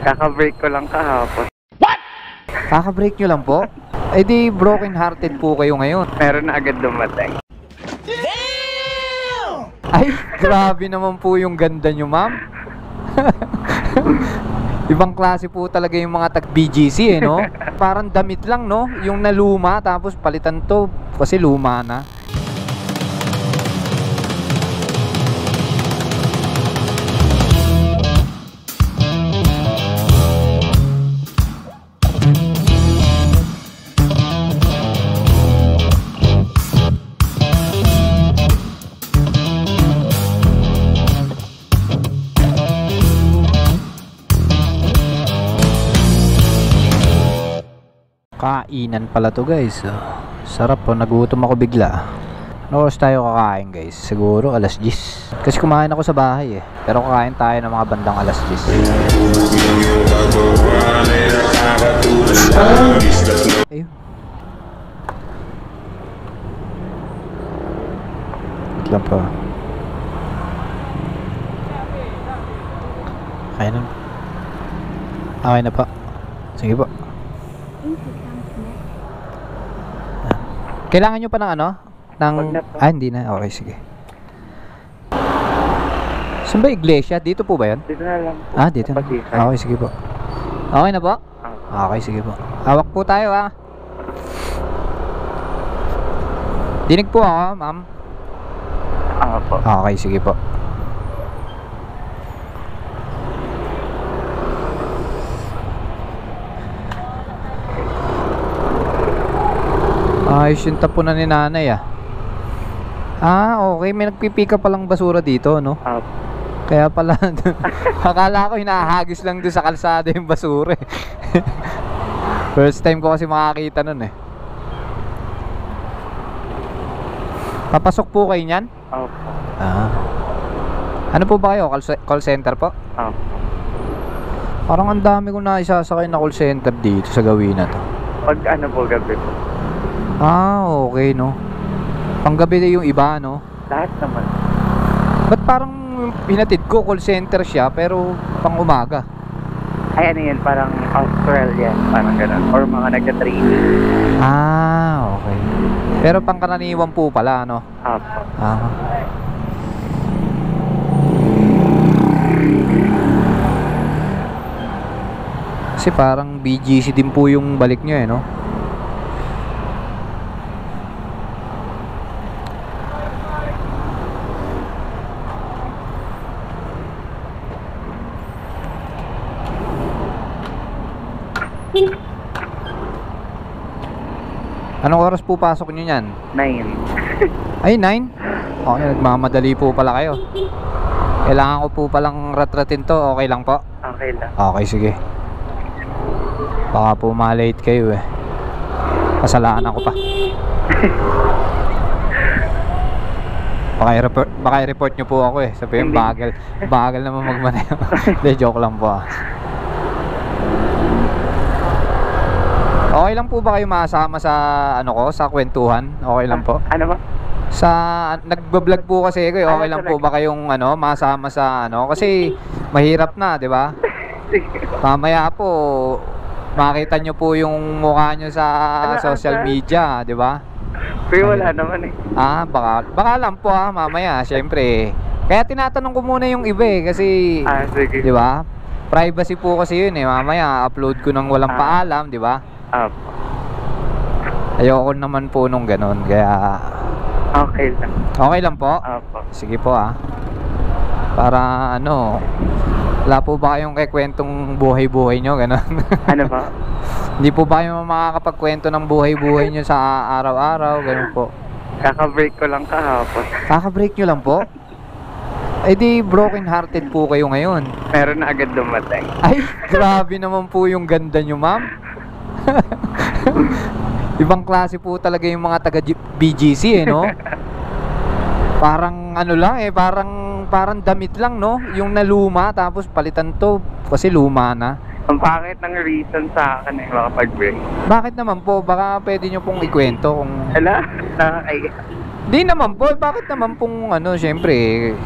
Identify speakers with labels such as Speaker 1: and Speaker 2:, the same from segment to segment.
Speaker 1: Kaka-break ko lang kahapon.
Speaker 2: Kaka-break nyo lang po? Eh di broken hearted po kayo ngayon.
Speaker 1: Meron na agad dumating.
Speaker 2: Ay, grabe naman po yung ganda nyo, ma'am. Ibang klase po talaga yung mga tag-BGC, eh, no? Parang damit lang, no? Yung naluma, tapos palitan to kasi luma na. Kainan pala to, guys. Sarap po, nagutom ako bigla. Ano oras tayo kakain, guys? Siguro alas 10. Kasi kumain ako sa bahay eh. Pero kakain tayo ng mga bandang alas 10. Ayun. Wait lang po. Kaya na. Okay na po. Sige po. Kailangan nyo pa ng ano? Hindi na. Okay, sige. Saan ba iglesia? Dito po ba yan?
Speaker 1: Dito na lang.
Speaker 2: Dito na. Okay, sige po. Okay na po? Okay, sige po. Hawak po tayo, ha? Dinig po ako, ma'am.
Speaker 1: Po.
Speaker 2: Okay, sige po. Ayos yung tapunan ni nanay, ah. Okay. May nagpipika palang basura dito, no? Kaya pala, akala ko hinahagis lang doon sa kalsada yung basura, eh. First time ko kasi makakita nun, eh. Papasok po kayo niyan? Ano po ba kayo? Call center po? Parang ang dami ko na isasakay na call center dito sa gawin na to.
Speaker 1: Pag ano po, gabi po.
Speaker 2: Okay, no? Panggabi na yung iba, no?
Speaker 1: Lahat naman.
Speaker 2: Ba't parang hinatid ko call center siya pero pang umaga?
Speaker 1: Ay, ano yan? Parang Australia. Parang gano'n. Or mga nagka-training.
Speaker 2: Okay. Pero pangkaraniwan po pala, no? Kasi parang BGC din po yung balik nyo, eh, no? Anong oras po pasok nyo yan?
Speaker 1: 9.
Speaker 2: Ay, 9? Okay, nagmamadali po pala kayo. Kailangan ko po palang ratratin to. Okay lang po?
Speaker 1: Okay lang.
Speaker 2: Okay, sige. Baka po malate kayo, eh. Kasalaan ako pa. Baka i-report nyo po ako, eh. Sabihin, bagal naman magmaneho. Hindi, joke lang po, ah. Okay lang po ba kayo masama sa sa kwentuhan? Okay lang po.
Speaker 1: Ano ba?
Speaker 2: Nagba-vlog po kasi ako. Okay lang po ba kayong masama sa kasi mahirap na, 'di ba? Mamaya po makita nyo po yung mukha nyo sa social media, 'di ba?
Speaker 1: Pero wala naman, eh.
Speaker 2: Baka lang po, mamaya, syempre. Kaya tinatanong ko muna yung iba, eh, kasi
Speaker 1: sige.
Speaker 2: 'di ba? Privacy po kasi yun, eh. Mamaya upload ko nang walang paalam, 'di ba? Ayoko naman po nung ganun, kaya
Speaker 1: okay lang.
Speaker 2: Okay lang po? Sige po, para wala po ba kayong kwentong buhay-buhay nyo, ganun? Ano
Speaker 1: ba?
Speaker 2: Hindi po ba kayo makakapagkwento ng buhay-buhay nyo sa araw-araw, ganun po?
Speaker 1: Kaka-break ko lang kahapon.
Speaker 2: Kaka-break nyo lang po? Eh di broken hearted po kayo ngayon.
Speaker 1: Meron na agad dumating.
Speaker 2: Ay, grabe naman po yung ganda nyo, ma'am. Ibang klase po talaga yung mga taga-BGC, eh, no? Parang lang, eh, parang damit lang, no? Yung naluma, tapos palitan to kasi luma na.
Speaker 1: Ang pangit ng reason sa akin, eh, makapag-break.
Speaker 2: Bakit naman po? Baka pwede nyo pong ikwento kung...
Speaker 1: Hala, nakakaya.
Speaker 2: Di naman po, bakit naman pong syempre,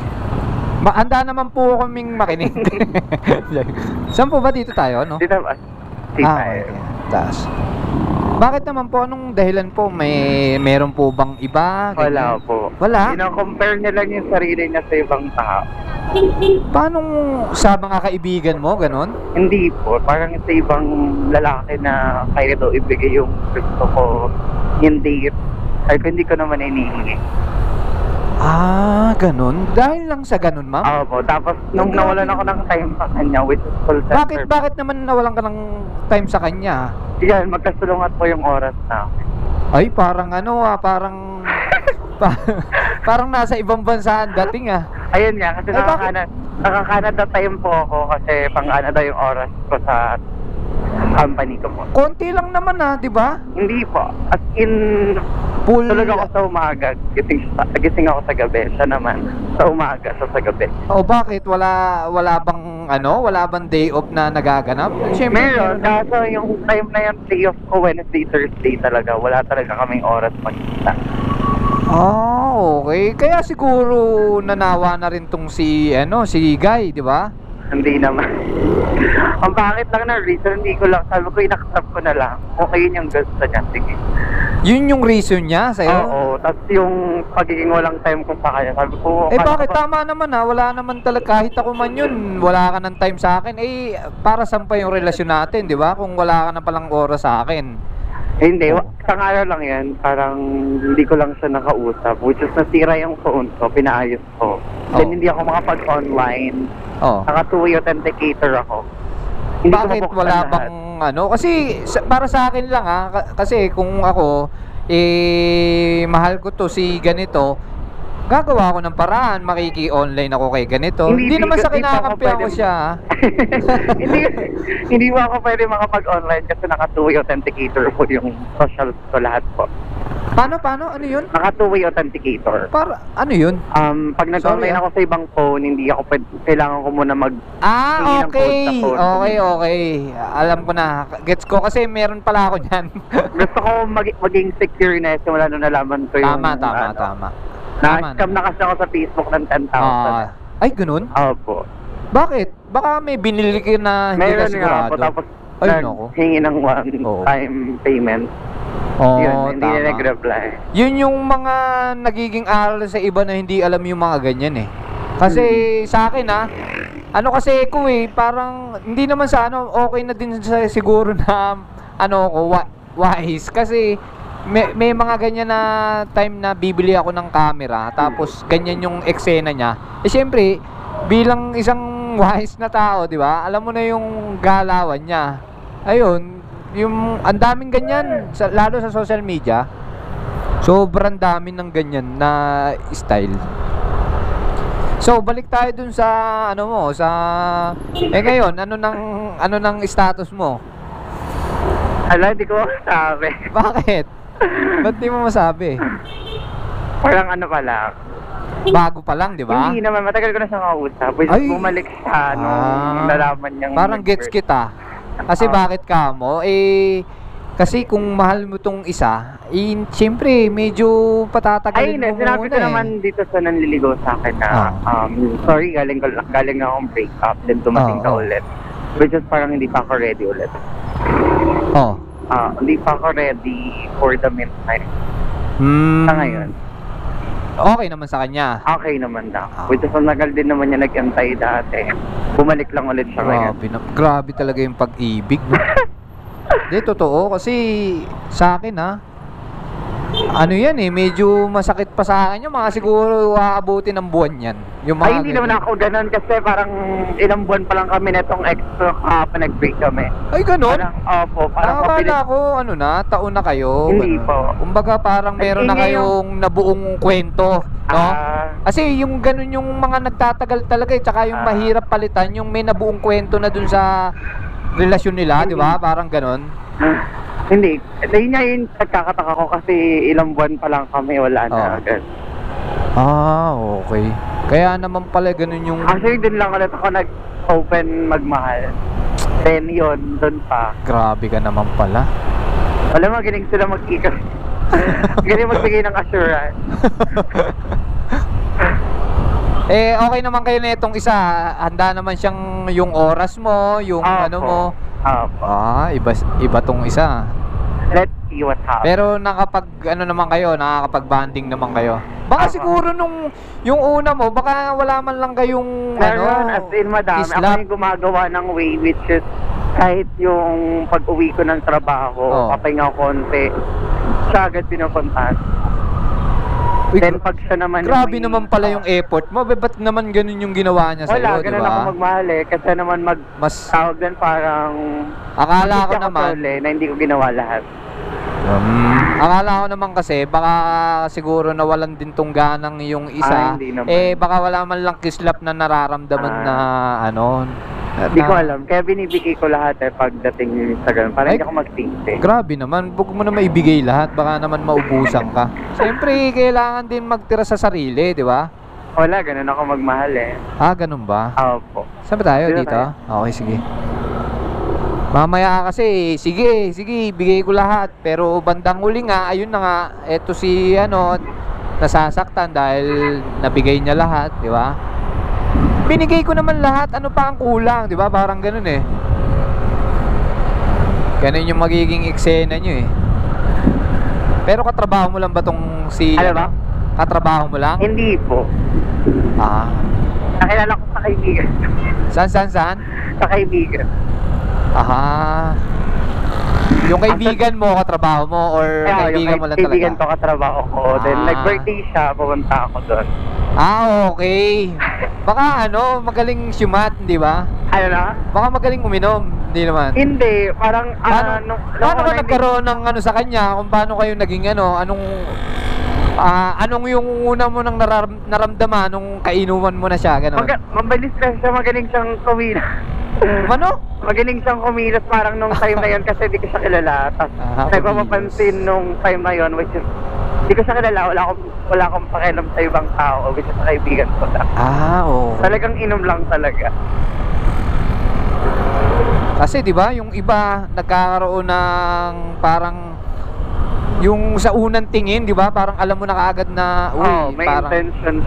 Speaker 2: Handa naman po kaming makinig. Saan po ba dito tayo, no?
Speaker 1: Dito ba?
Speaker 2: Okay. Taas. Bakit naman po? Anong dahilan po? Meron po bang iba?
Speaker 1: Wala
Speaker 2: Ganyan?
Speaker 1: po.
Speaker 2: Wala?
Speaker 1: Compare niya lang yung sarili niya sa ibang tao.
Speaker 2: Paano sa mga kaibigan mo, ganon?
Speaker 1: Hindi po. Parang sa ibang lalaki na kaya daw ibigay yung gusto ko. Hindi. Ay, hindi ko naman inihingi.
Speaker 2: Ganon? Dahil lang sa ganon, ma'am?
Speaker 1: Opo. Tapos, nung nawalan ako ng time sa kanya, which is full time.
Speaker 2: Bakit naman nawalan ka ng time sa kanya?
Speaker 1: Yan, magkasulungat po yung oras na.
Speaker 2: Ay, parang parang nasa ibang bansa ang dating
Speaker 1: Ayun nga, kasi naka-Canada time po ako kasi pang-Canada yung oras ko sa company ko po.
Speaker 2: Konti lang naman di ba?
Speaker 1: Hindi po. As in,
Speaker 2: Full.
Speaker 1: tulog ako sa umaga. Gising ako sa gabi. Siya naman, sa umaga, sa gabi.
Speaker 2: Bakit? Wala bang day off na nagaganap? Siyempre,
Speaker 1: Meron, kaso yung time na yung day off ko, Wednesday, Thursday talaga. Wala talaga kaming oras magkita.
Speaker 2: Okay. Kaya siguro nanawa na rin tong si Guy, di ba?
Speaker 1: Hindi naman. Ang bakit lang na reason, hindi ko lang. Sabi ko, inaccept ko na lang. Okay yun yung gusto niya. Sige.
Speaker 2: Yun yung reason niya sa'yo?
Speaker 1: Oo. Tapos yung pagiging walang time ko sa kanya. Sabi ko,
Speaker 2: bakit? Tama naman wala naman talaga. Kahit ako man yun, wala ka ng time sa akin. Para saan pa yung relasyon natin, di ba? Kung wala ka na palang oras sa akin.
Speaker 1: Hindi, isang araw lang yan. Parang hindi ko lang siya nakausap. Which is nasira yung phone ko, pinaayos ko. Then hindi ako makapag-online. Naka two-way authenticator ako. Hindi
Speaker 2: Bakit wala bang Kasi para sa akin lang kasi kung ako mahal ko to si ganito, gagawa ako ng paraan, makiki-online ako kay ganito. Hindi naman sa kinakampihan ko siya.
Speaker 1: Hindi mo ako pwede makapag-online kasi naka two-way authenticator po yung social ko lahat po.
Speaker 2: Paano? Ano yun?
Speaker 1: Naka two-way authenticator.
Speaker 2: Para, ano yun?
Speaker 1: Pag nag-online ako sa ibang phone, hindi ako kailangan ko muna
Speaker 2: okay.
Speaker 1: ng code sa phone.
Speaker 2: Okay. Alam ko na. Gets ko kasi meron pala ako niyan.
Speaker 1: Gusto ko maging secure na simula nung nalaman ko yung...
Speaker 2: Tama.
Speaker 1: Na-scam na kasi ako sa Facebook ng 10,000.
Speaker 2: Ay, ganun?
Speaker 1: Opo.
Speaker 2: Bakit? Baka may binili ka na hindi ka sigurado.
Speaker 1: Meron nga po, tapos
Speaker 2: nako.
Speaker 1: hingi ng one-time payment. Yun, hindi na nag-reply.
Speaker 2: Yun yung mga nagiging aral sa iba na hindi alam yung mga ganyan Kasi sa akin kasi ko parang hindi naman sa okay na din sa siguro na wise. Kasi may mga ganyan na time na bibili ako ng camera tapos ganyan yung eksena niya. Syempre, bilang isang wise na tao, di ba? Alam mo na yung galawan niya. Ayun, yung ang daming ganyan, lalo sa social media. Sobrang dami ng ganyan na style. So, balik tayo dun sa ngayon, ano nang status mo?
Speaker 1: Hindi ko sabi.
Speaker 2: Bakit? Ba't di mo masabi?
Speaker 1: Parang pala.
Speaker 2: Bago pa lang, di ba?
Speaker 1: Hindi naman, matagal ko na siya makausap. Bumalik sa nalaman niyang...
Speaker 2: Parang gets kita. Kasi bakit ka mo? Kasi kung mahal mo tong isa, siyempre, medyo patatagalin mo muna
Speaker 1: sinabi ko naman dito sa nanliligaw sa akin na, sorry, galing akong break up, then dumating ka ulit. Which is parang hindi pa ako ready ulit. Hindi pa ako ready for the meantime. Sa ngayon.
Speaker 2: Okay naman sa kanya.
Speaker 1: Okay naman daw. Which is nagal din naman niya nag-antay dati. Bumalik lang ulit siya ngayon.
Speaker 2: Grabe talaga yung pag-ibig, no? Hindi, totoo. Kasi sa akin, medyo masakit pa sa akin yung mga siguro aabuti ng buwan yan. Yung mga
Speaker 1: hindi naman ako ganun kasi parang ilang buwan pa lang kami netong extra nag-break kami.
Speaker 2: Ay, ganun?
Speaker 1: Parang
Speaker 2: akala ko, taon na kayo.
Speaker 1: Hindi po.
Speaker 2: Kumbaga parang meron na kayong nabuong kwento, no? Kasi yung ganun yung mga nagtatagal talaga tsaka yung mahirap palitan, yung may nabuong kwento na dun sa relasyon nila, di ba? Parang ganun.
Speaker 1: Hindi. Yun nga yung nagkakataka ko kasi ilang buwan pa lang kami, wala na agad.
Speaker 2: Okay. Kaya naman pala ganun yung...
Speaker 1: Actually, dun lang ulit ako nag-open magmahal. Then yun, dun pa.
Speaker 2: Grabe ka naman pala.
Speaker 1: Wala, magaling sila mag-ikot. Magaling magbigay ng assurance.
Speaker 2: Eh, okay naman kayo na itong isa. Handa naman siyang yung oras mo, yung ano mo.
Speaker 1: Opo.
Speaker 2: Iba tong isa.
Speaker 1: Let's see what happens.
Speaker 2: Pero naman kayo, nakakapag-bonding naman kayo. Baka siguro yung una mo, baka wala man lang kayong
Speaker 1: Meron, as in madami. Ako yung gumagawa ng way, which is kahit yung pag-uwi ko ng trabaho, papahinga ko konti, siya agad pinupuntahan. Then pag siya naman
Speaker 2: grabe naman pala yung effort mo. Ba't naman ganun yung ginawa niya sa'yo, di ba?
Speaker 1: Wala, ganun ako magmahal eh. Kasi naman tawag din parang
Speaker 2: akala ko naman
Speaker 1: na hindi ko ginawa lahat.
Speaker 2: Akala ko naman kasi baka siguro nawalan din tong ganang yung isa. Baka wala man lang kislap na nararamdaman na ano.
Speaker 1: Hindi ko alam. Kaya binibigay ko lahat pagdating yung Instagram. Para hindi ako mag-think.
Speaker 2: Grabe naman. Huwag mo na maibigay lahat. Baka naman maubusan ka. Siyempre, kailangan din magtira sa sarili, di ba?
Speaker 1: Wala, ganun ako magmahal eh.
Speaker 2: Ganun ba?
Speaker 1: Opo.
Speaker 2: Saan ba tayo? Dito? Okay, sige. Mamaya kasi, sige, bigay ko lahat. Pero bandang huli nga, ayun na nga, eto si nasasaktan dahil nabigay niya lahat, di ba? Binigay ko naman lahat, ano pa ang kulang, di ba? Parang ganun eh. Ganun yung magiging eksena nyo eh. Pero katrabaho mo lang ba tong si...
Speaker 1: Ano ba?
Speaker 2: Katrabaho mo lang?
Speaker 1: Hindi po. Nakilala ko sa kaibigan.
Speaker 2: Saan?
Speaker 1: Sa kaibigan.
Speaker 2: Yung kaibigan mo, katrabaho mo, or kaibigan mo lang talaga?
Speaker 1: Kaibigan ko, katrabaho ko. Then nag-birthday siya, pumunta ako doon.
Speaker 2: Okay. Baka magaling syumat, di ba?
Speaker 1: Ano na?
Speaker 2: Baka magaling uminom, hindi naman.
Speaker 1: Hindi, parang
Speaker 2: paano ka nagkaroon ng sa kanya? Kung paano kayo naging anong yung una mo nang naramdaman nung kainuman mo na siya, gano'n?
Speaker 1: Mabilis kasi siya, magaling siyang kumilos. Magaling siyang kumilos parang nung time na yun kasi di ko siya kilala. Tapos nagpapapansin nung time na yun, which is di ko siya kilala, wala akong pakialam sa ibang tao, which is kaibigan ko lang. Talagang inom lang talaga.
Speaker 2: Kasi di ba yung iba nagkakaroon ng parang yung sa unang tingin, di ba? Parang alam mo na kaagad na
Speaker 1: may
Speaker 2: parang
Speaker 1: intention.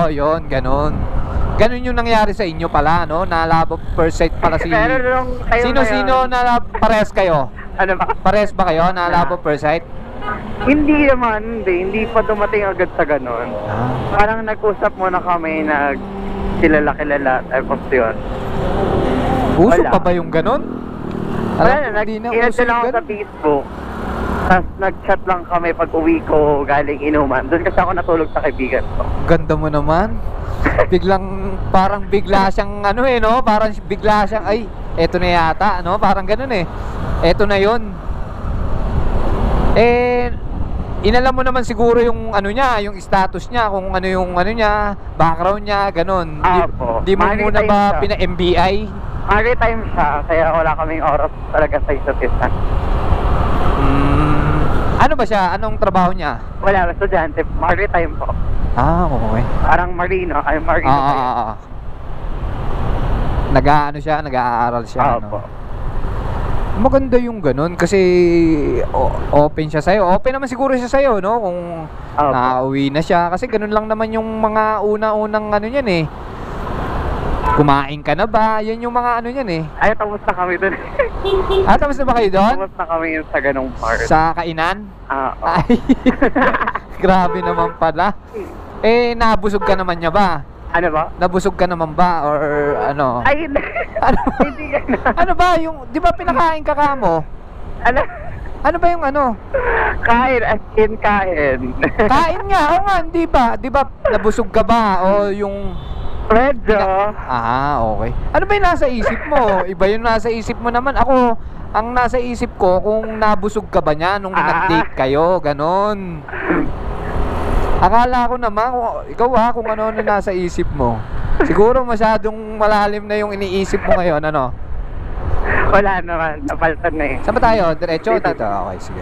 Speaker 2: Yun, ganun. Ganun yung nangyari sa inyo pala, no? Na love at first sight pala si...
Speaker 1: Pero nung
Speaker 2: Sino na pares kayo?
Speaker 1: Ano ba?
Speaker 2: Pares ba kayo na love at first sight?
Speaker 1: Hindi naman, hindi pa dumating agad sa ganun. Parang nag-usap muna kami, kilala type of yun.
Speaker 2: Uso pa ba yung ganun?
Speaker 1: Wala na, nag-inan lang ako sa Facebook. Tapos nag-chat lang kami pag uwi ko galing inuman. Doon kasi ako natulog sa kaibigan ko.
Speaker 2: Ganda mo naman. Parang bigla siyang no? Parang bigla siyang, ay, eto na yata, no? Parang ganun eh. Eto na yun. Inalam mo naman siguro yung niya, yung status niya, kung ano yung niya, background niya, ganun. Di mo muna ba pina-MBI?
Speaker 1: Maritime siya, kaya wala kaming oras talaga sa isa't isa.
Speaker 2: Ano ba siya? Anong trabaho niya?
Speaker 1: Wala, estudyante. Maritime po.
Speaker 2: Okay.
Speaker 1: Parang marino. Ay, marino.
Speaker 2: Nag-aaral siya. Maganda yung ganun kasi open siya sa'yo. Open naman siguro siya sa'yo, no? Kung nakauwi na siya. Kasi ganun lang naman yung mga una-unang yan eh. Kumain ka na ba? Yan yung mga yan eh.
Speaker 1: Ay, tapos na kami dun.
Speaker 2: Tapos na ba kayo doon?
Speaker 1: Tapos na kami sa ganung part.
Speaker 2: Sa kainan? Ay, grabe naman pala. Nabusog ka naman niya ba?
Speaker 1: Ano ba?
Speaker 2: Nabusog ka naman ba? Or ano?
Speaker 1: Ay, hindi. Hindi ka na.
Speaker 2: Ano ba? Yung, di ba pinakain ka kamo? Ano ba yung
Speaker 1: Kain, as in kain.
Speaker 2: Kain nga, nga, hindi ba? Di ba nabusog ka ba? O yung...
Speaker 1: Medyo.
Speaker 2: Okay. Ano ba yung nasa isip mo? Iba yung nasa isip mo naman. Ako, ang nasa isip ko, kung nabusog ka ba niya nung nag-date kayo, ganon. Akala ko naman, ikaw kung ano nasa isip mo. Siguro masyadong malalim na yung iniisip mo ngayon, ano?
Speaker 1: Wala naman, napaltan na eh.
Speaker 2: Saan ba tayo? Diretso dito? Okay, sige.